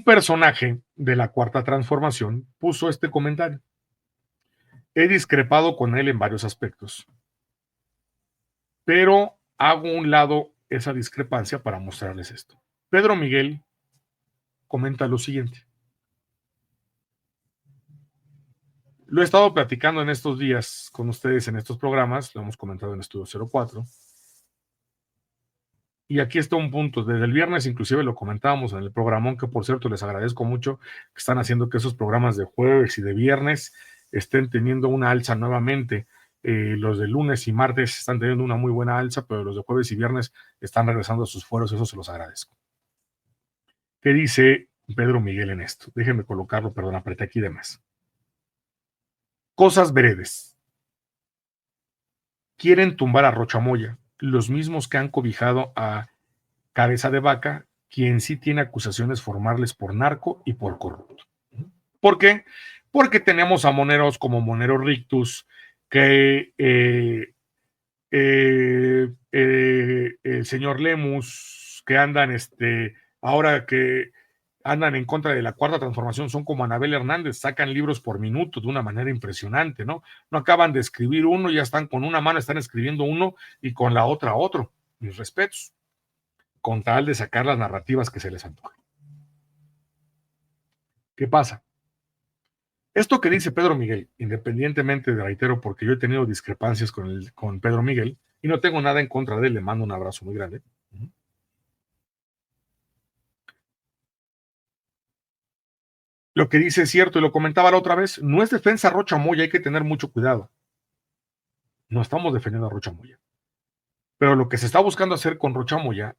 personaje de la Cuarta Transformación puso este comentario. He discrepado con él en varios aspectos, pero hago a un lado esa discrepancia para mostrarles esto. Pedro Miguel comenta lo siguiente. Lo he estado platicando en estos días con ustedes en estos programas, lo hemos comentado en Estudio 04. Y aquí está un punto, desde el viernes inclusive lo comentábamos en el programón, que por cierto les agradezco mucho, que están haciendo que esos programas de jueves y de viernes estén teniendo una alza nuevamente. Los de lunes y martes están teniendo una muy buena alza, pero los de jueves y viernes están regresando a sus fueros, eso se los agradezco. ¿Qué dice Pedro Miguel en esto? Déjenme colocarlo, perdón, apreté aquí de más. Cosas breves. Quieren tumbar a Rocha Moya, los mismos que han cobijado a Cabeza de Vaca, quien sí tiene acusaciones formales por narco y por corrupto. ¿Por qué? Porque tenemos a moneros como Monero Rictus, que el señor Lemus, que andan, ahora que andan en contra de la Cuarta Transformación, son como Anabel Hernández, sacan libros por minuto de una manera impresionante, ¿no? No acaban de escribir uno, ya están con una mano, están escribiendo uno y con la otra otro. Mis respetos, con tal de sacar las narrativas que se les antojen. ¿Qué pasa? Esto que dice Pedro Miguel, independientemente de, reitero, porque yo he tenido discrepancias con Pedro Miguel y no tengo nada en contra de él, le mando un abrazo muy grande. Lo que dice es cierto, y lo comentaba la otra vez, no es defensa a Rocha Moya, hay que tener mucho cuidado. No estamos defendiendo a Rocha Moya. Pero lo que se está buscando hacer con Rocha Moya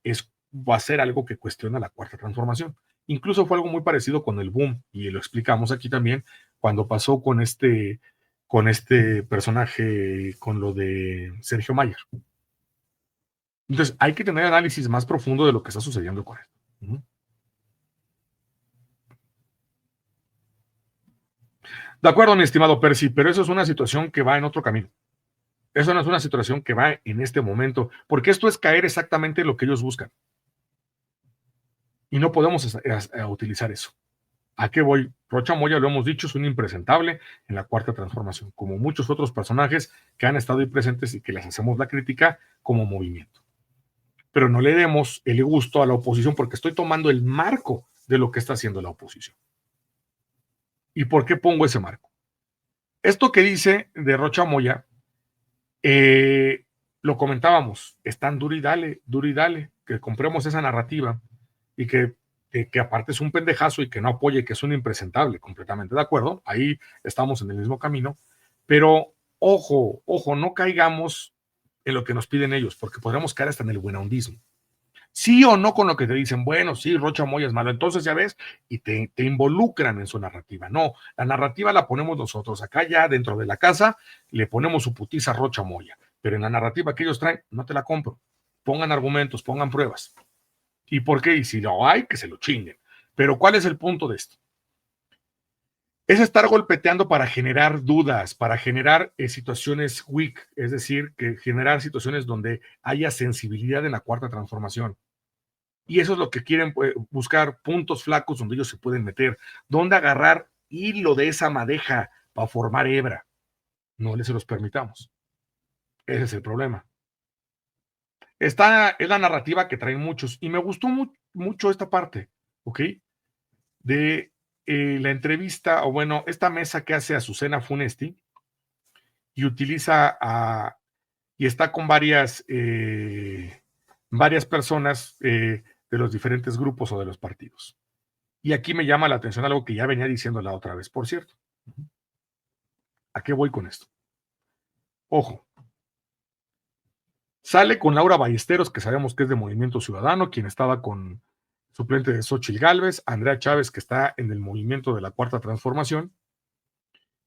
va a ser algo que cuestiona la Cuarta Transformación. Incluso fue algo muy parecido con el boom, y lo explicamos aquí también, cuando pasó con este personaje, con lo de Sergio Mayer. Entonces, hay que tener análisis más profundo de lo que está sucediendo con él. De acuerdo, mi estimado Percy, pero eso es una situación que va en otro camino. Eso no es una situación que va en este momento, porque esto es caer exactamente en lo que ellos buscan. Y no podemos utilizar eso. ¿A qué voy? Rocha Moya, lo hemos dicho, es un impresentable en la Cuarta Transformación, como muchos otros personajes que han estado ahí presentes y que les hacemos la crítica como movimiento. Pero no le demos el gusto a la oposición, porque estoy tomando el marco de lo que está haciendo la oposición. ¿Y por qué pongo ese marco? Esto que dice de Rocha Moya, lo comentábamos, están duro y dale, que compremos esa narrativa y que aparte es un pendejazo y que no apoye, que es un impresentable, completamente de acuerdo, ahí estamos en el mismo camino, pero ojo, no caigamos en lo que nos piden ellos, porque podríamos caer hasta en el buenahondismo. Sí o no con lo que te dicen, bueno, sí, Rocha Moya es malo, entonces ya ves, y te involucran en su narrativa. No, la narrativa la ponemos nosotros. Acá ya dentro de la casa le ponemos su putiza a Rocha Moya, pero en la narrativa que ellos traen, no te la compro. Pongan argumentos, pongan pruebas. ¿Y por qué? Y si lo hay, que se lo chinguen. Pero ¿cuál es el punto de esto? Es estar golpeteando para generar dudas, para generar situaciones weak, es decir, que generar situaciones donde haya sensibilidad en la Cuarta Transformación. Y eso es lo que quieren, buscar puntos flacos donde ellos se pueden meter, donde agarrar hilo de esa madeja para formar hebra. No les se los permitamos. Ese es el problema. Esta es la narrativa que traen muchos y me gustó mucho esta parte, ¿ok? De la entrevista, o bueno, esta mesa que hace Azucena Funesti y y está con varias personas de los diferentes grupos o de los partidos. Y aquí me llama la atención algo que ya venía diciendo la otra vez, por cierto. ¿A qué voy con esto? Ojo, sale con Laura Ballesteros, que sabemos que es de Movimiento Ciudadano, quien estaba con suplente de Xóchitl Gálvez, Andrea Chávez, que está en el movimiento de la Cuarta Transformación,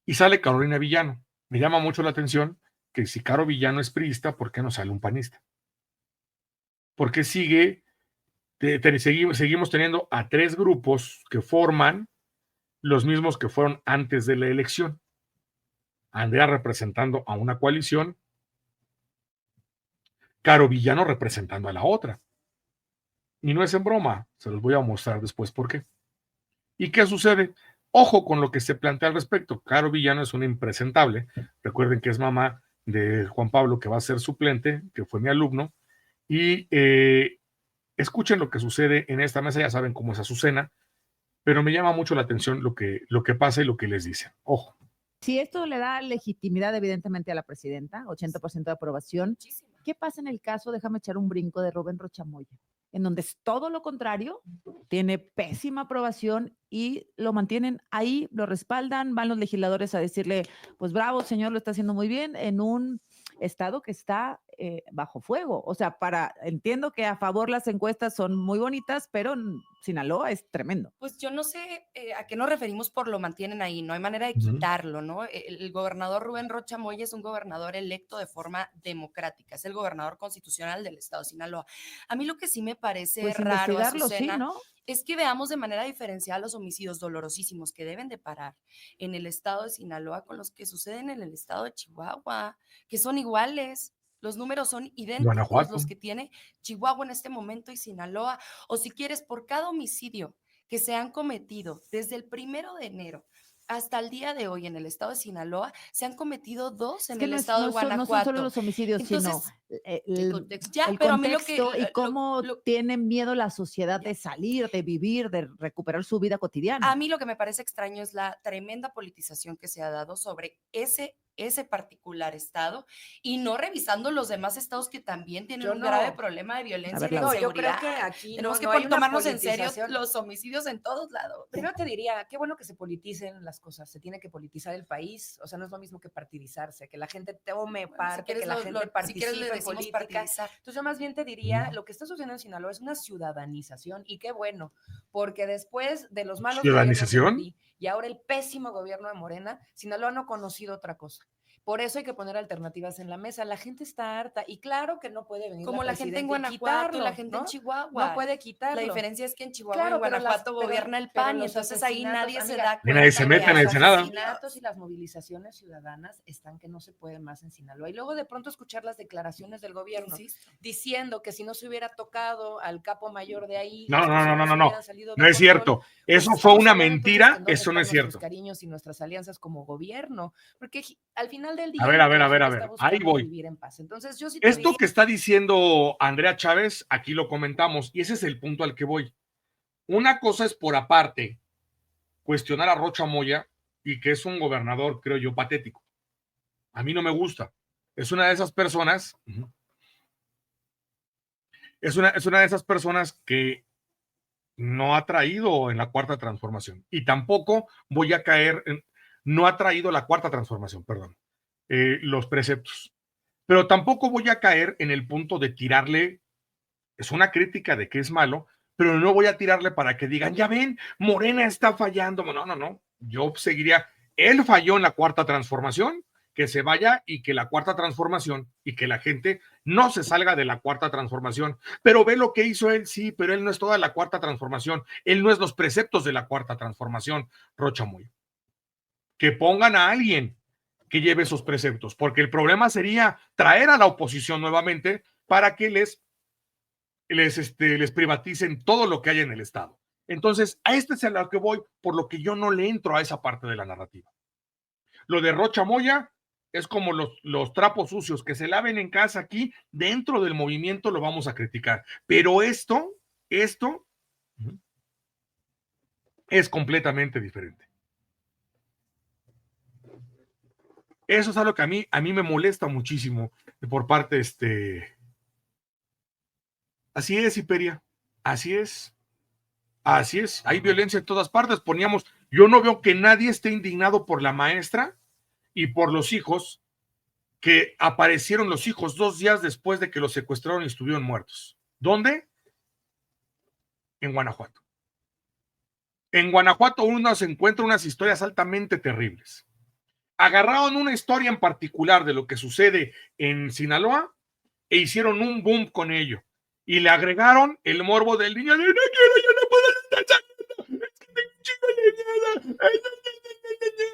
y sale Carolina Villano. Me llama mucho la atención que si Caro Villano es priista, ¿por qué no sale un panista? Porque seguimos teniendo a tres grupos que forman los mismos que fueron antes de la elección. Andrea representando a una coalición, Caro Villano representando a la otra. Y no es en broma, se los voy a mostrar después por qué. ¿Y qué sucede? Ojo con lo que se plantea al respecto. Caro Villano es una impresentable. Recuerden que es mamá de Juan Pablo, que va a ser suplente, que fue mi alumno. Y escuchen lo que sucede en esta mesa. Ya saben cómo es Azucena, pero me llama mucho la atención lo que pasa y lo que les dicen. Ojo. Si esto le da legitimidad, evidentemente, a la presidenta, 80% de aprobación, ¿qué pasa en el caso, déjame echar un brinco, de Rubén Rochamoya, en donde es todo lo contrario, tiene pésima aprobación y lo mantienen ahí, lo respaldan, van los legisladores a decirle, pues bravo, señor, lo está haciendo muy bien, en un estado que está bajo fuego? O sea, entiendo que a favor las encuestas son muy bonitas, pero Sinaloa es tremendo. Pues yo no sé a qué nos referimos por lo mantienen ahí, no hay manera de quitarlo, ¿no? El gobernador Rubén Rocha Moya es un gobernador electo de forma democrática, es el gobernador constitucional del estado de Sinaloa. A mí lo que sí me parece Pues raro, investigarlo, Azucena, sí, ¿no? es que veamos de manera diferenciada los homicidios dolorosísimos que deben de parar en el estado de Sinaloa con los que suceden en el estado de Chihuahua, que son iguales. Los números son idénticos, Guanajuato. los que tiene Chihuahua en este momento y Sinaloa. O si quieres, por cada homicidio que se han cometido desde el 1 de enero hasta el día de hoy en el estado de Sinaloa, se han cometido 2 en el estado de Guanajuato. No son solo los homicidios, entonces, sino el contexto, ya, el pero contexto a mí y cómo tiene miedo la sociedad de salir, de vivir, de recuperar su vida cotidiana. A mí lo que me parece extraño es la tremenda politización que se ha dado sobre ese particular estado y no revisando los demás estados que también tienen un grave problema de violencia y de inseguridad. Yo creo que aquí tenemos que hay tomarnos en serio los homicidios en todos lados. Primero te diría, qué bueno que se politicen las cosas, se tiene que politizar el país, o sea, no es lo mismo que partidizarse, que la gente tome parte, que la gente participe en política. Partidizar. Entonces yo más bien te diría, lo que está sucediendo en Sinaloa es una ciudadanización y qué bueno, porque después de los malos ¿Ciudadanización? y ahora el pésimo gobierno de Morena, Sinaloa no ha conocido otra cosa. Por eso hay que poner alternativas en la mesa. La gente está harta y claro que no puede venir como la gente en Guanajuato, la gente en Chihuahua. No puede quitarlo. La diferencia es que en Chihuahua y en Guanajuato gobierna el PAN y entonces ahí nadie se da cuenta. Nadie se mete en el Senado. Los asesinatos y las movilizaciones ciudadanas están que no se pueden más en Sinaloa. Y luego de pronto escuchar las declaraciones del gobierno diciendo que si no se hubiera tocado al capo mayor de ahí, no es cierto. Eso fue una mentira, eso no es cierto. Nuestros cariños y nuestras alianzas como gobierno, porque al final del día a ver, ahí voy. Vivir en paz. Entonces, yo sí esto que está diciendo Andrea Chávez, aquí lo comentamos, y ese es el punto al que voy. Una cosa es por aparte cuestionar a Rocha Moya y que es un gobernador, creo yo, patético. A mí no me gusta. Es una de esas personas, es una de esas personas que no ha traído en la cuarta transformación y tampoco voy a caer en, no ha traído la cuarta transformación, perdón, los preceptos. Pero tampoco voy a caer en el punto de tirarle, es una crítica de que es malo, pero no voy a tirarle para que digan, ya ven, Morena está fallando. No. Yo seguiría, él falló en la cuarta transformación, que se vaya y que la cuarta transformación y que la gente no se salga de la cuarta transformación. Pero ve lo que hizo él, sí, pero él no es toda la cuarta transformación, él no es los preceptos de la cuarta transformación, Rocha Moya. Que pongan a alguien que lleve esos preceptos, porque el problema sería traer a la oposición nuevamente para que les privaticen todo lo que hay en el Estado. Entonces, a este es a lo que voy, por lo que yo no le entro a esa parte de la narrativa. Lo de Rocha Moya es como los trapos sucios que se laven en casa aquí, dentro del movimiento lo vamos a criticar. Pero esto es completamente diferente. Eso es algo que a mí me molesta muchísimo por parte Así es, Hiperia, así es, hay violencia en todas partes. Yo no veo que nadie esté indignado por la maestra y por los hijos, que aparecieron los hijos 2 días después de que los secuestraron y estuvieron muertos. ¿Dónde? En Guanajuato. En Guanajuato uno se encuentra unas historias altamente terribles. Agarraron una historia en particular de lo que sucede en Sinaloa e hicieron un boom con ello. Y le agregaron el morbo del niño de no quiero, yo no puedo estar saliendo, es que tengo un chico de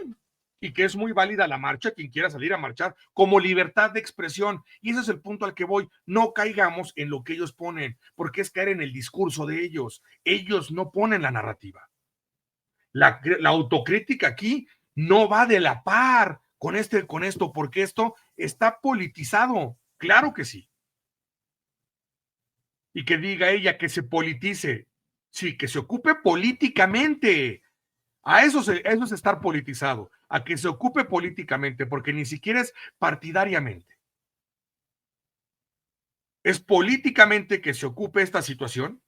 miedo. Y que es muy válida la marcha, quien quiera salir a marchar, como libertad de expresión. Y ese es el punto al que voy. No caigamos en lo que ellos ponen, porque es caer en el discurso de ellos. Ellos no ponen la narrativa. La autocrítica aquí no va de la par con esto, porque esto está politizado. Claro que sí. Y que diga ella que se politice. Sí, que se ocupe políticamente. Eso es estar politizado, a que se ocupe políticamente, porque ni siquiera es partidariamente. Es políticamente que se ocupe esta situación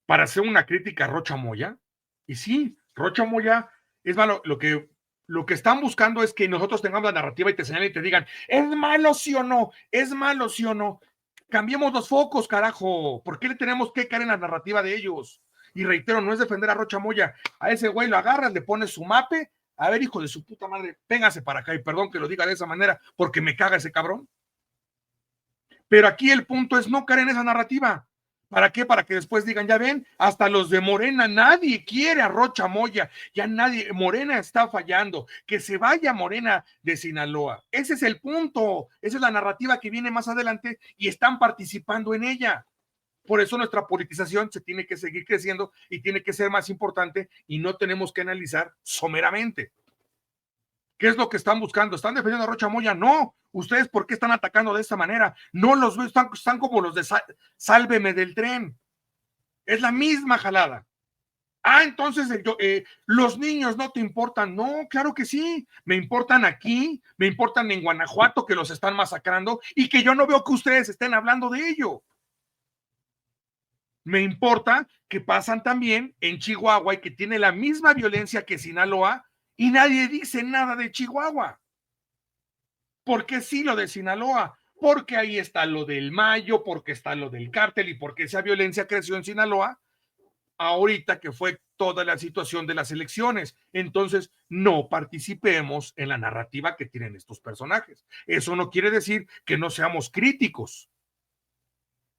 para hacer una crítica a Rocha Moya. Y sí, Rocha Moya es malo. Lo que están buscando es que nosotros tengamos la narrativa y te señalen y te digan, ¿es malo sí o no? ¿Es malo sí o no? Cambiemos los focos, carajo. ¿Por qué le tenemos que caer en la narrativa de ellos? Y reitero, no es defender a Rocha Moya. A ese güey lo agarras, le pones su mape. A ver, hijo de su puta madre, véngase para acá. Y perdón que lo diga de esa manera, porque me caga ese cabrón. Pero aquí el punto es no caer en esa narrativa. ¿Para qué? Para que después digan, ya ven, hasta los de Morena, nadie quiere a Rocha Moya, ya nadie, Morena está fallando, que se vaya Morena de Sinaloa. Ese es el punto, esa es la narrativa que viene más adelante y están participando en ella. Por eso nuestra politización se tiene que seguir creciendo y tiene que ser más importante y no tenemos que analizar someramente. ¿Qué es lo que están buscando? ¿Están defendiendo a Rocha Moya? No. ¿Ustedes por qué están atacando de esta manera? No los veo, están como los de Sálveme del Tren. Es la misma jalada. Entonces los niños no te importan. No, claro que sí. Me importan aquí, me importan en Guanajuato que los están masacrando y que yo no veo que ustedes estén hablando de ello. Me importa que pasan también en Chihuahua y que tiene la misma violencia que Sinaloa y nadie dice nada de Chihuahua. ¿Por qué sí lo de Sinaloa? Porque ahí está lo del Mayo, porque está lo del cártel y porque esa violencia creció en Sinaloa ahorita que fue toda la situación de las elecciones. Entonces, no participemos en la narrativa que tienen estos personajes. Eso no quiere decir que no seamos críticos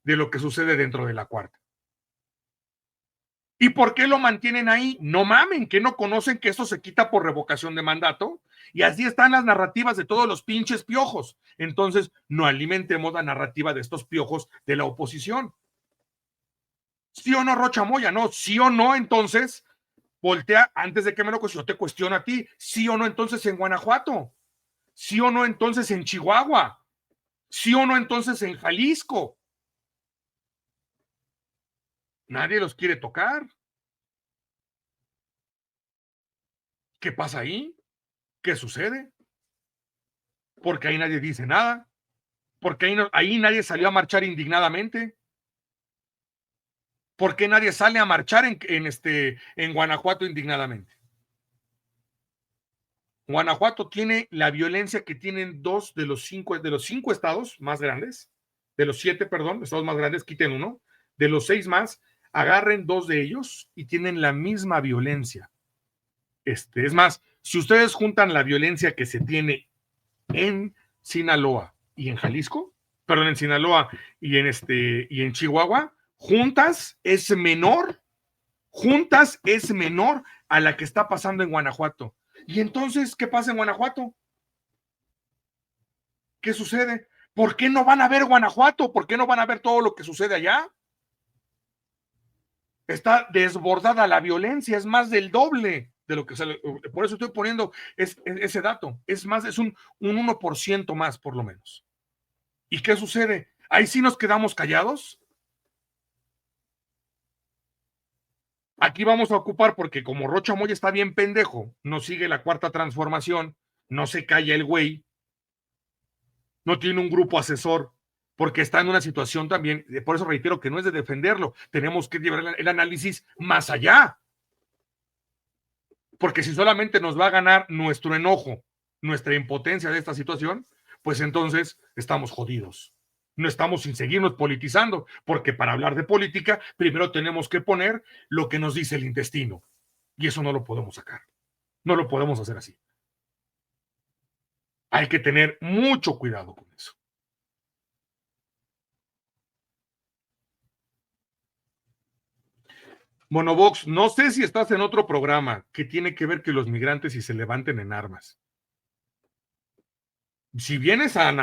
de lo que sucede dentro de la cuarta. ¿Y por qué lo mantienen ahí? No mamen, que no conocen que esto se quita por revocación de mandato. Y así están las narrativas de todos los pinches piojos. Entonces, no alimentemos la narrativa de estos piojos de la oposición. ¿Sí o no, Rocha Moya? No, sí o no, entonces, voltea antes de que me lo cuestione. Yo te cuestiono a ti. ¿Sí o no, entonces, en Guanajuato? ¿Sí o no, entonces, en Chihuahua? ¿Sí o no, entonces, en Jalisco? Nadie los quiere tocar. ¿Qué pasa ahí? ¿Qué sucede? Porque ahí nadie dice nada. Porque ahí nadie salió a marchar indignadamente. ¿Por qué nadie sale a marchar en Guanajuato indignadamente? Guanajuato tiene la violencia que tienen 2 de los 5 estados más grandes, de los 7, perdón, estados más grandes, quiten uno, de los 6 más, agarren 2 de ellos y tienen la misma violencia. Es más, si ustedes juntan la violencia que se tiene en Sinaloa y en Jalisco, perdón, en Sinaloa y en Chihuahua, juntas es menor a la que está pasando en Guanajuato. Y entonces, ¿qué pasa en Guanajuato? ¿Qué sucede? ¿Por qué no van a ver Guanajuato? ¿Por qué no van a ver todo lo que sucede allá? Está desbordada la violencia, es más del doble de lo que sale. Por eso estoy poniendo ese dato. Es más, es un 1% más, por lo menos. ¿Y qué sucede? Ahí sí nos quedamos callados. Aquí vamos a ocupar, porque como Rocha Moya está bien pendejo, no sigue la cuarta transformación, no se calla el güey, no tiene un grupo asesor, porque está en una situación también, por eso reitero que no es de defenderlo, tenemos que llevar el análisis más allá. Porque si solamente nos va a ganar nuestro enojo, nuestra impotencia de esta situación, pues entonces estamos jodidos. No estamos sin seguirnos politizando, porque para hablar de política, primero tenemos que poner lo que nos dice el intestino. Y eso no lo podemos sacar. No lo podemos hacer así. Hay que tener mucho cuidado con eso. Monobox, no sé si estás en otro programa que tiene que ver que los migrantes y se levanten en armas. Si vienes a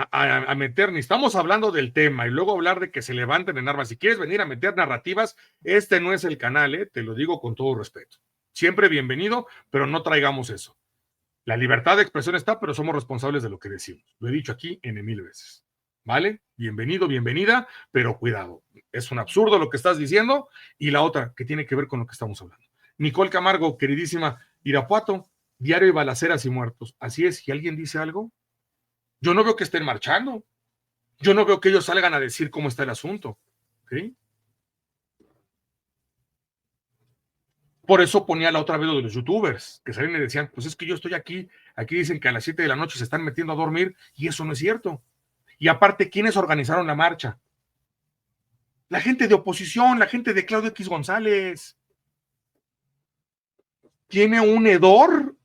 meter, ni estamos hablando del tema y luego hablar de que se levanten en armas, si quieres venir a meter narrativas, este no es el canal, te lo digo con todo respeto. Siempre bienvenido, pero no traigamos eso. La libertad de expresión está, pero somos responsables de lo que decimos. Lo he dicho aquí en 1000 veces. ¿Vale? Bienvenido, bienvenida, pero cuidado. Es un absurdo lo que estás diciendo. Y la otra, que tiene que ver con lo que estamos hablando. Nicole Camargo, queridísima, Irapuato, diario de balaceras y muertos. Así es, si alguien dice algo, yo no veo que estén marchando. Yo no veo que ellos salgan a decir cómo está el asunto. ¿Okay? Por eso ponía la otra vez lo de los youtubers, que salían y decían, pues es que yo estoy aquí dicen que a las 7 de la noche se están metiendo a dormir, y eso no es cierto. Y aparte, ¿quiénes organizaron la marcha? La gente de oposición, la gente de Claudio X González. Tiene un hedor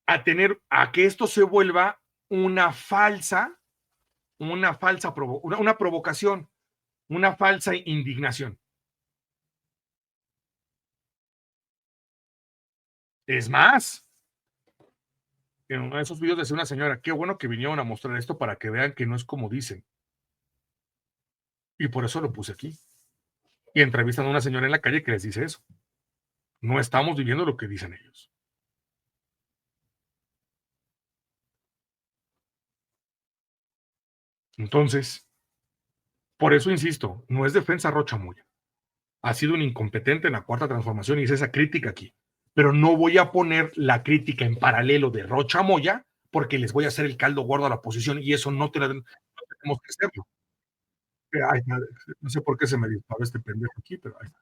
a que esto se vuelva una provocación, una falsa indignación. Es más, en uno de esos videos decía una señora, qué bueno que vinieron a mostrar esto para que vean que no es como dicen. Y por eso lo puse aquí. Y entrevistan a una señora en la calle que les dice eso. No estamos viviendo lo que dicen ellos. Entonces, por eso insisto, no es defensa a Rocha Moya. Ha sido un incompetente en la cuarta transformación y es esa crítica aquí. Pero no voy a poner la crítica en paralelo de Rocha Moya porque les voy a hacer el caldo gordo a la oposición y eso no tenemos que hacerlo. Ay, no sé por qué se me disparó este pendejo aquí, pero ahí está.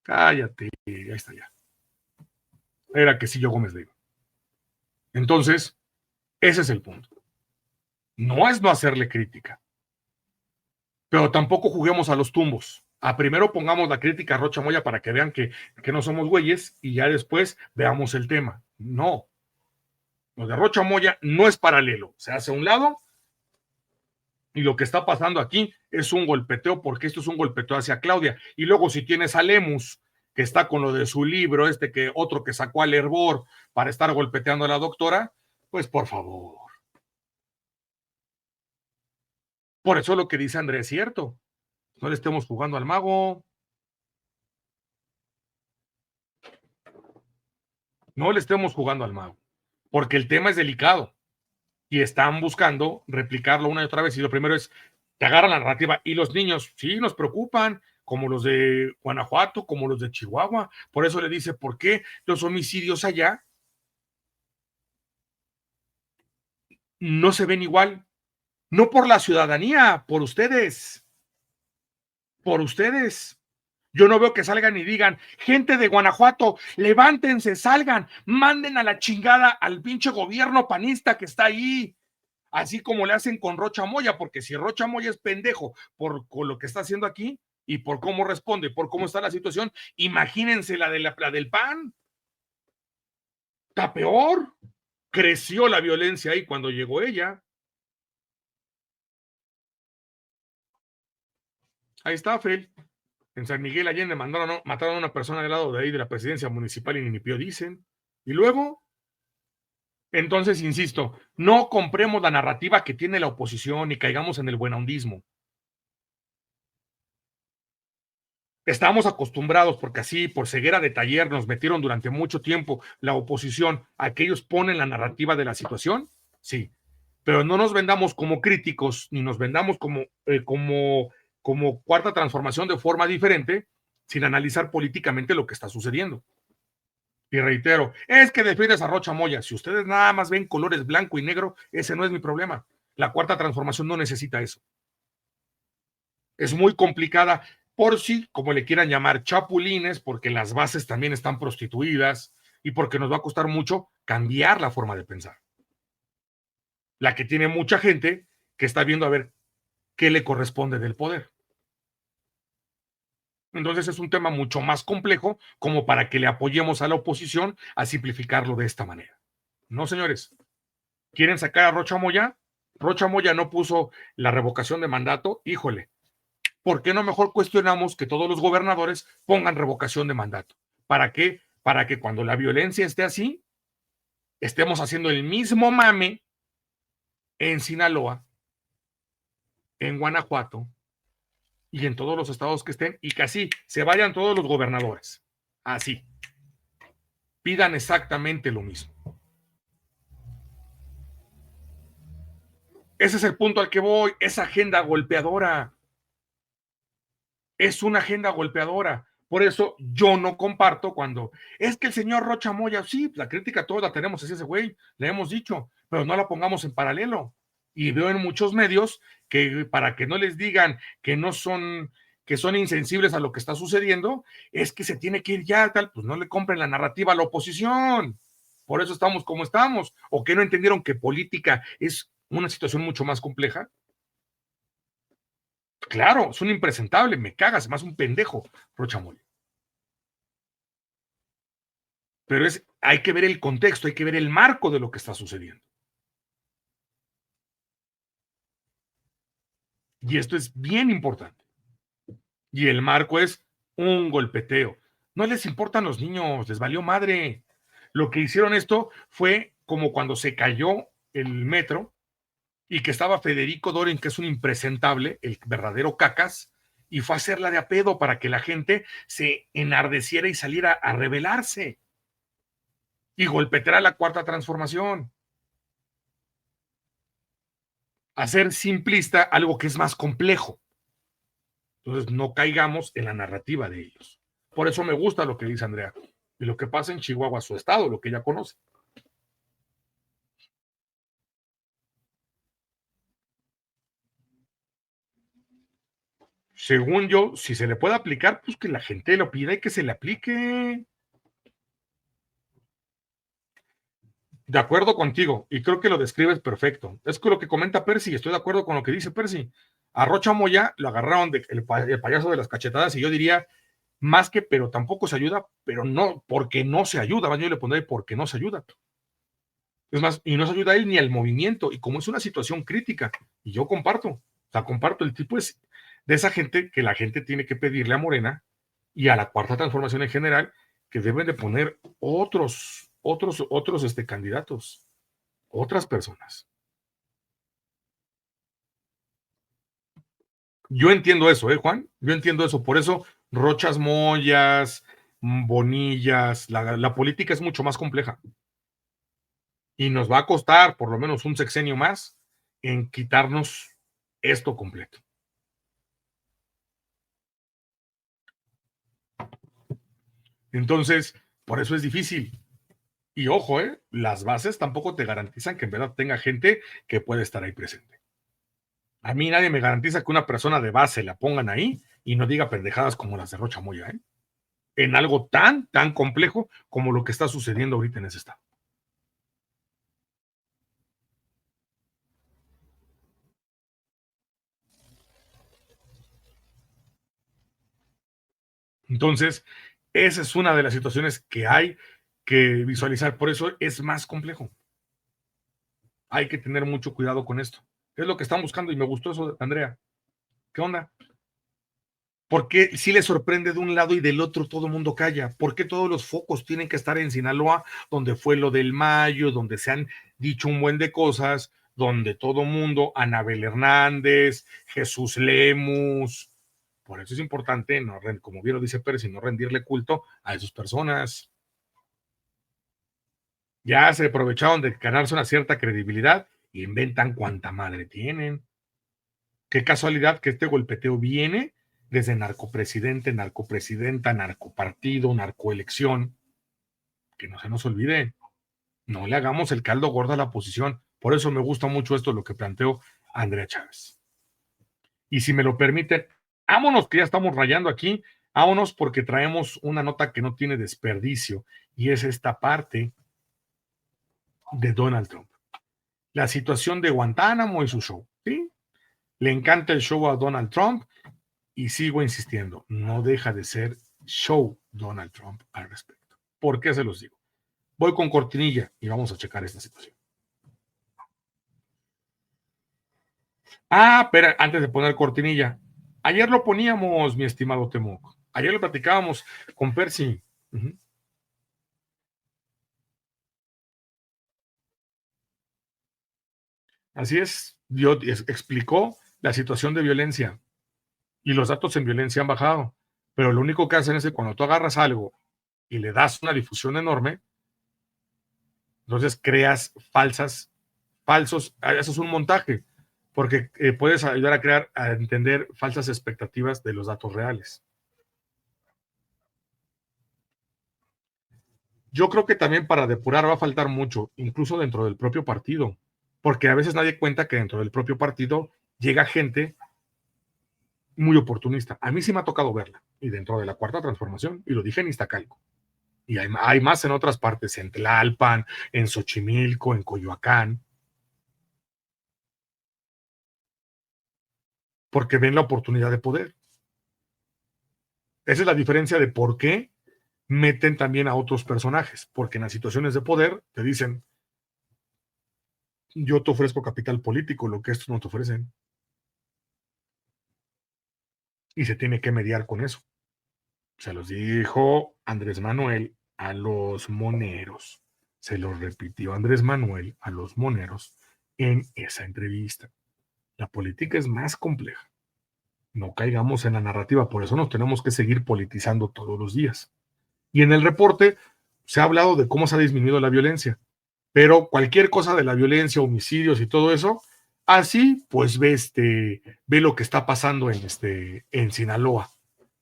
Cállate, ahí está ya. Era Quesillo Gómez Leiva. Entonces, ese es el punto. No es no hacerle crítica, pero tampoco juguemos a los tumbos. Primero pongamos la crítica a Rocha Moya para que vean que no somos güeyes y ya después veamos el tema. No. Lo de Rocha Moya no es paralelo. Se hace a un lado y lo que está pasando aquí es un golpeteo, porque esto es un golpeteo hacia Claudia. Y luego si tienes a Lemus, que está con lo de su libro, que otro que sacó al hervor para estar golpeteando a la doctora, pues por favor. Por eso lo que dice Andrés es cierto. No le estemos jugando al mago. No le estemos jugando al mago. Porque el tema es delicado. Y están buscando replicarlo una y otra vez. Y lo primero es, te agarran la narrativa. Y los niños, sí, nos preocupan, como los de Guanajuato, como los de Chihuahua. Por eso le dice, ¿por qué los homicidios allá no se ven igual? No por la ciudadanía, por ustedes. Por ustedes. Yo no veo que salgan y digan, gente de Guanajuato, levántense, salgan, manden a la chingada al pinche gobierno panista que está ahí. Así como le hacen con Rocha Moya, porque si Rocha Moya es pendejo con lo que está haciendo aquí y por cómo responde, por cómo está la situación, imagínense la del PAN. Está peor. Creció la violencia ahí cuando llegó ella. Ahí está, Fel. En San Miguel Allende mataron a una persona del lado de ahí de la presidencia municipal y ni pío dicen. Y luego, entonces, insisto, no compremos la narrativa que tiene la oposición y caigamos en el buenahondismo. Estamos acostumbrados, porque así, por ceguera de taller, nos metieron durante mucho tiempo la oposición a que ellos ponen la narrativa de la situación, sí, pero no nos vendamos como críticos, ni nos vendamos como cuarta transformación de forma diferente, sin analizar políticamente lo que está sucediendo. Y reitero, es que defiendes a Rocha Moya. Si ustedes nada más ven colores blanco y negro, ese no es mi problema. La cuarta transformación no necesita eso. Es muy complicada por si, como le quieran llamar, chapulines, porque las bases también están prostituidas y porque nos va a costar mucho cambiar la forma de pensar. La que tiene mucha gente que está viendo a ver qué le corresponde del poder. Entonces es un tema mucho más complejo como para que le apoyemos a la oposición a simplificarlo de esta manera. No, señores. ¿Quieren sacar a Rocha Moya? Rocha Moya no puso la revocación de mandato. Híjole, ¿por qué no mejor cuestionamos que todos los gobernadores pongan revocación de mandato? ¿Para qué? Para que cuando la violencia esté así, estemos haciendo el mismo mame en Sinaloa, en Guanajuato y en todos los estados que estén, y que así se vayan todos los gobernadores. Así. Pidan exactamente lo mismo. Ese es el punto al que voy. Es agenda golpeadora. Es una agenda golpeadora. Por eso yo no comparto cuando es que el señor Rocha Moya, sí, la crítica todos la tenemos hacia ese güey, le hemos dicho, pero no la pongamos en paralelo. Y veo en muchos medios que para que no les digan que no son, que son insensibles a lo que está sucediendo, es que se tiene que ir ya, tal, pues no le compren la narrativa a la oposición. Por eso estamos como estamos. O que no entendieron que política es una situación mucho más compleja. Claro, es un impresentable, me cagas, más un pendejo, Rocha Moya. Pero hay que ver el contexto, hay que ver el marco de lo que está sucediendo. Y esto es bien importante. Y el marco es un golpeteo. No les importan los niños, les valió madre. Lo que hicieron esto fue como cuando se cayó el metro y que estaba Federico Doren, que es un impresentable, el verdadero cacas, y fue a hacerla de a pedo para que la gente se enardeciera y saliera a rebelarse y golpeteara la cuarta transformación. Hacer simplista algo que es más complejo. Entonces, no caigamos en la narrativa de ellos. Por eso me gusta lo que dice Andrea y lo que pasa en Chihuahua, su estado, lo que ella conoce. Según yo, si se le puede aplicar, pues que la gente lo pida y que se le aplique. De acuerdo contigo, y creo que lo describes perfecto. Es con lo que comenta Percy, estoy de acuerdo con lo que dice Percy. A Rocha Moya lo agarraron el payaso de las cachetadas, y yo diría, más que, pero tampoco se ayuda, pero no, porque no se ayuda, yo le pondré porque no se ayuda. Es más, y no se ayuda a él ni al movimiento, y como es una situación crítica, y yo comparto, o sea, comparto, el tipo es de esa gente que la gente tiene que pedirle a Morena y a la cuarta transformación en general, que deben de poner otros candidatos, otras personas. Yo entiendo eso, Juan? Yo entiendo eso. Por eso, Rochas Moyas, Bonillas, la política es mucho más compleja. Y nos va a costar por lo menos un sexenio más en quitarnos esto completo. Entonces, por eso es difícil. Y ojo, las bases tampoco te garantizan que en verdad tenga gente que puede estar ahí presente. A mí nadie me garantiza que una persona de base la pongan ahí y no diga pendejadas como las de Rocha Moya, en algo tan complejo como lo que está sucediendo ahorita en ese estado. Entonces, esa es una de las situaciones que hay que visualizar. Por eso es más complejo. Hay que tener mucho cuidado con esto. Es lo que están buscando y me gustó eso, Andrea. ¿Qué onda? ¿Por qué si le sorprende de un lado y del otro todo el mundo calla? ¿Por qué todos los focos tienen que estar en Sinaloa, donde fue lo del Mayo, donde se han dicho un buen de cosas, donde todo el mundo, Anabel Hernández, Jesús Lemus? Por eso es importante, no, como bien lo dice Pérez, no rendirle culto a esas personas. Ya se aprovecharon de ganarse una cierta credibilidad y inventan cuanta madre tienen. Qué casualidad que este golpeteo viene desde narcopresidente, narcopresidenta, narcopartido, narcoelección. Que no se nos olvide, no le hagamos el caldo gordo a la oposición. Por eso me gusta mucho esto, lo que planteó Andrea Chávez. Y si me lo permiten, vámonos, que ya estamos rayando aquí, vámonos porque traemos una nota que no tiene desperdicio y es esta parte de Donald Trump. La situación de Guantánamo y su show, ¿sí? Le encanta el show a Donald Trump y sigo insistiendo, no deja de ser show Donald Trump al respecto. ¿Por qué se los digo? Voy con cortinilla y vamos a checar esta situación. Espera, antes de poner cortinilla. Ayer lo poníamos, mi estimado Temoc. Ayer lo platicábamos con Percy. Así es, Dios explicó la situación de violencia. y los datos en violencia han bajado, pero lo único que hacen es que cuando tú agarras algo y le das una difusión enorme, entonces creas falsos, eso es un montaje, porque puedes ayudar a entender falsas expectativas de los datos reales. Yo creo que también para depurar va a faltar mucho, incluso dentro del propio partido, porque a veces nadie cuenta que dentro del propio partido llega gente muy oportunista. A mí sí me ha tocado verla, y dentro de la Cuarta Transformación, y lo dije en Iztacalco, y hay más en otras partes, en Tlalpan, en Xochimilco, en Coyoacán, porque ven la oportunidad de poder. Esa es la diferencia de por qué meten también a otros personajes, porque en las situaciones de poder te dicen, yo te ofrezco capital político, lo que estos no te ofrecen. Y se tiene que mediar con eso. Se los dijo Andrés Manuel a los moneros. Se los repitió Andrés Manuel a los moneros en esa entrevista. La política es más compleja. No caigamos en la narrativa, por eso nos tenemos que seguir politizando todos los días. Y en el reporte se ha hablado de cómo se ha disminuido la violencia, pero cualquier cosa de la violencia, homicidios y todo eso, así pues ve lo que está pasando en Sinaloa,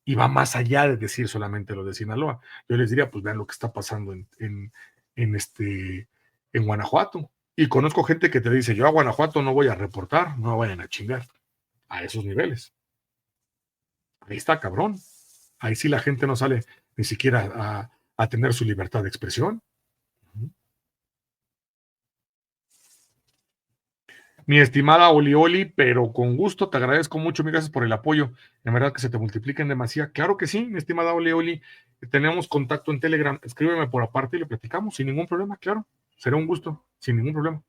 y va más allá de decir solamente lo de Sinaloa. Yo les diría, pues vean lo que está pasando en Guanajuato. Y conozco gente que te dice, yo a Guanajuato no voy a reportar, no vayan a chingar a esos niveles. Ahí está, cabrón. Ahí sí la gente no sale ni siquiera a tener su libertad de expresión. Mi estimada Oli, pero con gusto, te agradezco mucho, gracias por el apoyo. En verdad que se te multipliquen demasiado. Claro que sí, mi estimada Oli, tenemos contacto en Telegram. Escríbeme por aparte y le platicamos sin ningún problema, claro. Será un gusto, sin ningún problema.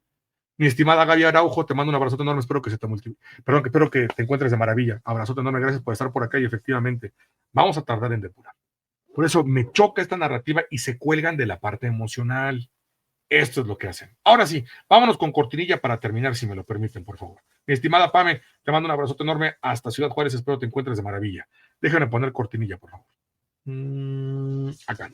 Mi estimada Gaby Araujo, te mando un abrazote enorme, espero que espero que te encuentres de maravilla. Abrazote enorme, gracias por estar por acá y efectivamente, vamos a tardar en depurar. Por eso me choca esta narrativa y se cuelgan de la parte emocional. Esto es lo que hacen. Ahora sí, vámonos con cortinilla para terminar, si me lo permiten, por favor. Mi estimada Pame, te mando un abrazote enorme hasta Ciudad Juárez, espero te encuentres de maravilla. Déjenme poner cortinilla, por favor. Acá.